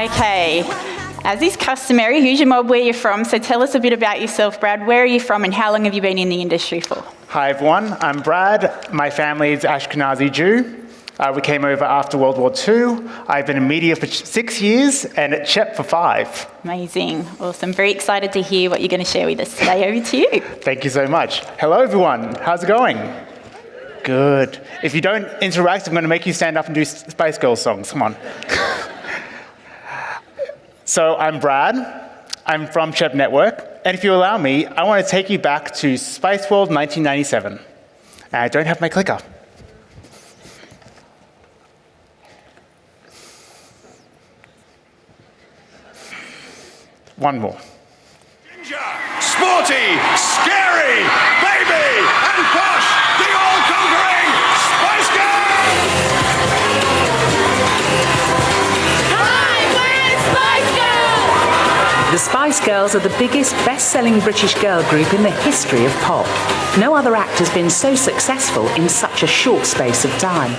Okay, as is customary, who's your mob, where you're from? So tell us a bit about yourself, Brad. Where are you from and how long have you been in the industry for? Hi everyone, I'm Brad. My family is Ashkenazi Jew. We came over after World War II. I've been in media for 6 years and at CHEP for 5. Amazing, awesome. Very excited to hear what you're going to share with us today. Over to you. Thank you so much. Hello everyone, how's it going? Good. If you don't interact, I'm going to make you stand up and do Spice Girls songs. Come on. So I'm Brad. I'm from CHEP Network. And if you allow me, I want to take you back to Spice World 1997. And I don't have my clicker. One more. Ginger, sporty, scary, baby, and posh, the all-conquering Spice Girls! Hi, we're Spice Girls! The Spice Girls are the biggest best-selling British girl group in the history of pop. No other act has been so successful in such a short space of time.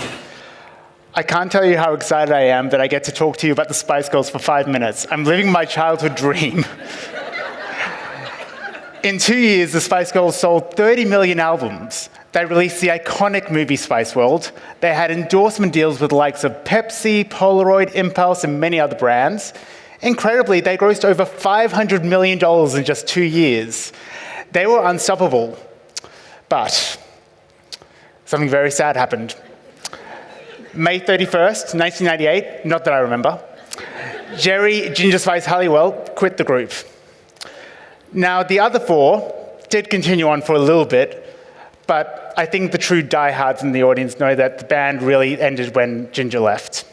I can't tell you how excited I am that I get to talk to you about the Spice Girls for 5 minutes. I'm living my childhood dream. In 2 years, the Spice Girls sold 30 million albums. They released the iconic movie Spice World. They had endorsement deals with the likes of Pepsi, Polaroid, Impulse, and many other brands. Incredibly, they grossed over $500 million in just 2 years. They were unstoppable. But something very sad happened. May 31st, 1998, not that I remember, Jerry Ginger Spice Halliwell quit the group. Now, the other 4 did continue on for a little bit, but I think the true diehards in the audience know that the band really ended when Ginger left.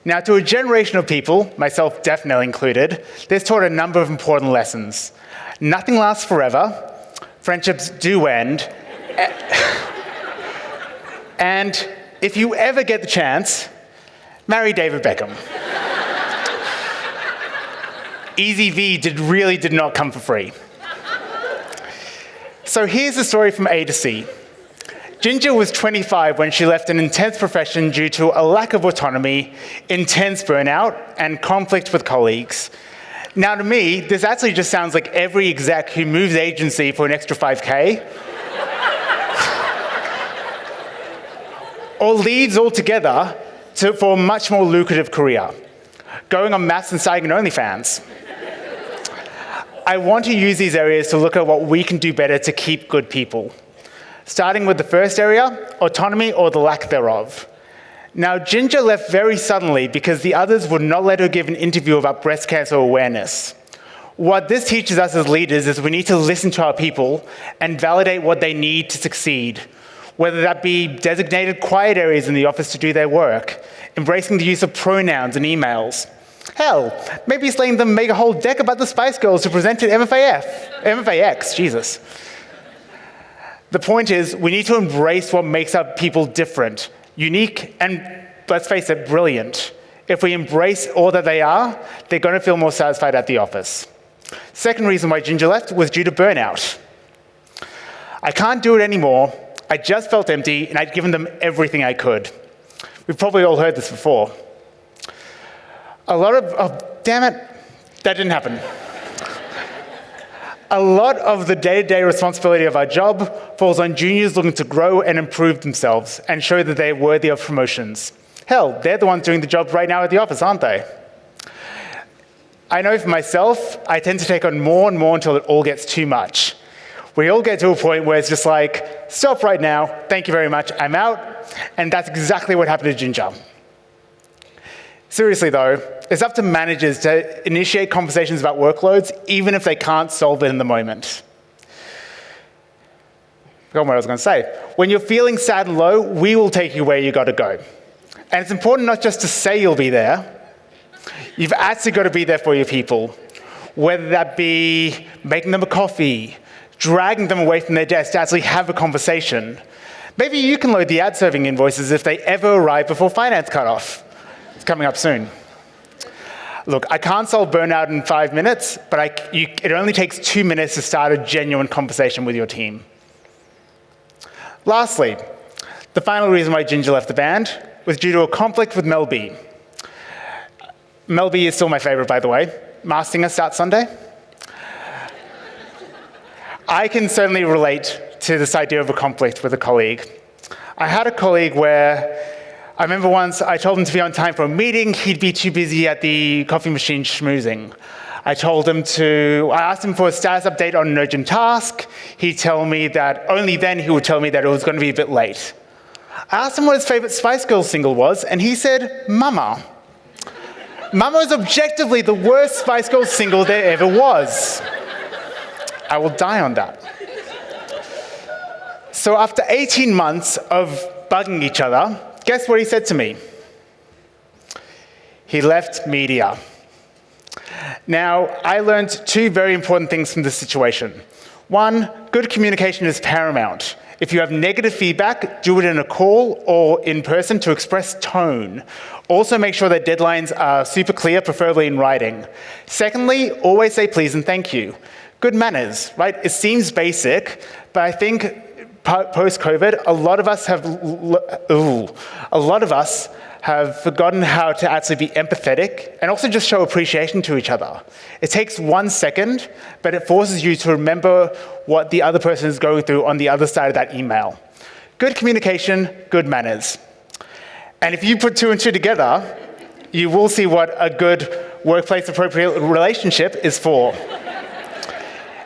Now, to a generation of people, myself definitely included, this taught a number of important lessons. Nothing lasts forever, friendships do end, and if you ever get the chance, marry David Beckham. Easy V really did not come for free. So here's the story from A to C. Ginger was 25 when she left an intense profession due to a lack of autonomy, intense burnout, and conflict with colleagues. Now to me, this actually just sounds like every exec who moves agency for an extra 5K, or leaves altogether for a much more lucrative career, going on maths and starting an OnlyFans. I want to use these areas to look at what we can do better to keep good people. Starting with the first area, autonomy or the lack thereof. Now, Ginger left very suddenly because the others would not let her give an interview about breast cancer awareness. What this teaches us as leaders is we need to listen to our people and validate what they need to succeed. Whether that be designated quiet areas in the office to do their work, embracing the use of pronouns in emails. Hell, maybe it's letting them make a whole deck about the Spice Girls to present at MFA EX, Jesus. The point is, we need to embrace what makes our people different, unique, and let's face it, brilliant. If we embrace all that they are, they're going to feel more satisfied at the office. Second reason why Ginger left was due to burnout. I can't do it anymore. I just felt empty, and I'd given them everything I could. We've probably all heard this before. Damn it, that didn't happen. A lot of the day-to-day responsibility of our job falls on juniors looking to grow and improve themselves and show that they're worthy of promotions. Hell, they're the ones doing the job right now at the office, aren't they? I know for myself, I tend to take on more and more until it all gets too much. We all get to a point where it's just like, stop right now, thank you very much, I'm out. And that's exactly what happened to Ginger. Seriously though, it's up to managers to initiate conversations about workloads, even if they can't solve it in the moment. I forgot what I was going to say. When you're feeling sad and low, we will take you where you got to go. And it's important not just to say you'll be there. You've actually got to be there for your people. Whether that be making them a coffee, dragging them away from their desk to actually have a conversation. Maybe you can load the ad serving invoices if they ever arrive before finance cutoff. It's coming up soon. Look, I can't solve burnout in 5 minutes, but it only takes 2 minutes to start a genuine conversation with your team. Lastly, the final reason why Ginger left the band was due to a conflict with Mel B. Mel B is still my favorite, by the way. Masked Singer starts Sunday. I can certainly relate to this idea of a conflict with a colleague. I had a colleague where I remember once I told him to be on time for a meeting. He'd be too busy at the coffee machine schmoozing. I asked him for a status update on an urgent task. He'd tell me that only then he would tell me that it was going to be a bit late. I asked him what his favorite Spice Girls single was, and he said, Mama. Mama is objectively the worst Spice Girls single there ever was. I will die on that. So after 18 months of bugging each other, guess what he said to me? He left media. Now, I learned two very important things from this situation. One, good communication is paramount. If you have negative feedback, do it in a call or in person to express tone. Also make sure that deadlines are super clear, preferably in writing. Secondly, always say please and thank you. Good manners, right? It seems basic, but I think post-COVID, a lot of us have forgotten how to actually be empathetic and also just show appreciation to each other. It takes 1 second, but it forces you to remember what the other person is going through on the other side of that email. Good communication, good manners. And if you put two and two together, you will see what a good workplace-appropriate relationship is for.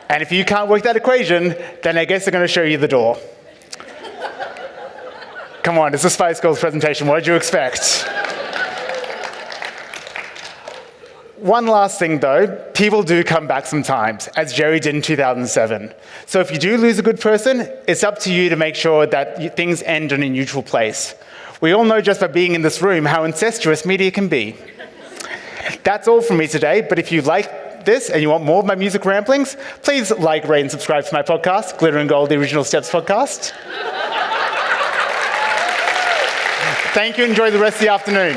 And if you can't work that equation, then I guess they're going to show you the door. Come on, it's a Spice Girls presentation. What did you expect? One last thing, though. People do come back sometimes, as Jerry did in 2007. So if you do lose a good person, it's up to you to make sure that things end in a neutral place. We all know just by being in this room how incestuous media can be. That's all from me today, but if you like this and you want more of my music ramblings, please like, rate, and subscribe to my podcast, Glitter and Gold, the Original Steps podcast. Thank you. Enjoy the rest of the afternoon.